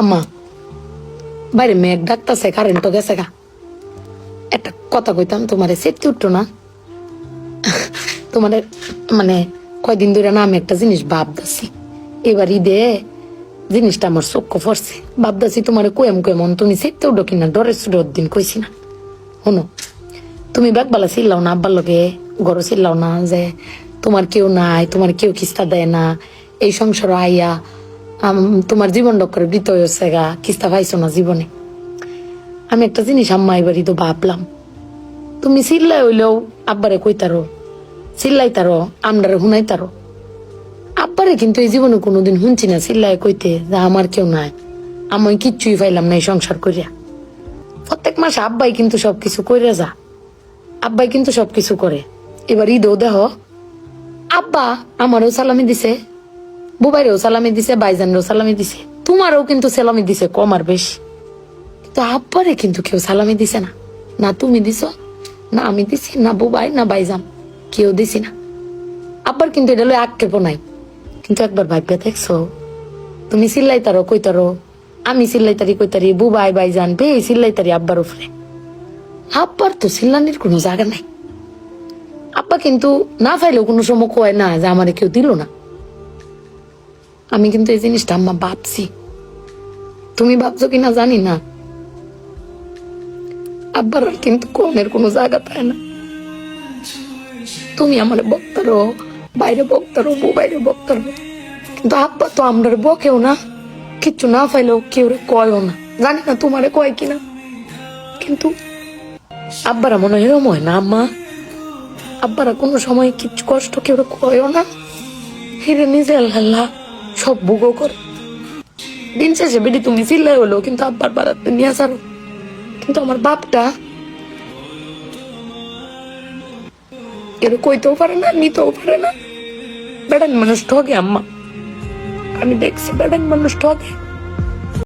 আম্মা বাইরে মেঘ ডাকতেছে, কারেন্টও গেছে গা। একটা কথা কইতাম, তোমারে সেটতে উঠতো না? তোমার মানে কয়দিন ধরে না আমি একটা জিনিস ভাবতেছি, এবার ঈদে জিনিসটা আমার চোখ পড়ছে। ভাবতেছি তোমার কেমন তুমি সেটতে উঠো কিনা, ডরের সুরের দিন কইছি না। শোনো, তুমি ব্যাগবালা চিল্লাও না, আব্বার লগে গড় চিল্লাও না যে তোমার কেউ নাই, তোমার কেউ কিস্তা দেয় না, এই সংসার আইয়া তোমার জীবন ডক্করে বৃত হয়েছে গা, কিস্তা পাইছো না জীবনে। আমি একটা জিনিস আম্মা এবারই তো ভাবলাম, তুমি চিল্লাই হইলেও আব্বারে কইতারো, চিল্লাইতারো, আমরারে শুনাইতারো। আব্বারে কিন্তু এই জীবনে কোনোদিন শুনছি না চিল্লাই কইতে যে আমার কেউ নাই, আমি কিচ্ছুই পাইলাম না এই সংসার করিয়া। প্রত্যেক মাসে আব্বাই কিন্তু সবকিছু কইরা যা, আব্বাই কিন্তু সবকিছু করে। এবার ঈদও দেহ আব্বা আমারও সালামি দিছে, বুবাইরেও সালামি দিছে, ভাইজানরেও সালামি দিছে, তোমারও কিন্তু সালামি দিছে কম আর বেশি। কিন্তু আব্বারে কিন্তু কেউ সালামি দিছে না, না তুমি দিছ, না আমি দিছি, না বুবাই, না ভাইজান, কেউ দিছি না। আব্বার কিন্তু এটা লই আক্ষেপও নাই। কিন্তু একবার ভাগ্যে দেখছো, তুমি চিল্লাইতারো কইতারো, আমি চিল্লাইতারি কইতারি, বুবাই ভাইজান বে চিল্লাইতারি আব্বার উপরে। আব্বার তো চিল্লানির কোনো জায়গা নাই। আব্বা কিন্তু না পাইলেও কোনো সময় কয় না যে আমারে কেউ দিল না। আমি কিন্তু এই জিনিসটা আম্মা ভাবছি, তুমি ভাবছো কিনা জানি না। আব্বার আর কিন্তু কনের কোনো জায়গা পায় না। তুমি আমার বক্তারো, বাইরে বক্তারো, বাইরে বক্তারো, কিন্তু আব্বা তো আমরা বকেও না, কিচ্ছু না পাইলেও কেউ কয়ও না। জানি না তোমারে কয় কিনা, কিন্তু আব্বারা মনে হয় এরম হয় না আম্মা? আব্বারা কোনো সময় কিচ্ছু কষ্ট কেউ কয়ও না, হিরে নিজে আল্লাহ সব ভোগও করে। দিন শেষে বেটি তুমি চিল্লাই হলো কিন্তু আব্বার বাড়াতে নিয়ে আসারো। কিন্তু আমার বাপটা এর কইতেও পারে না, নিতেও পারে না। বেড়ান মানুষ ঠকে আম্মা, আমি দেখছি বেড়ান মানুষ ঠকে।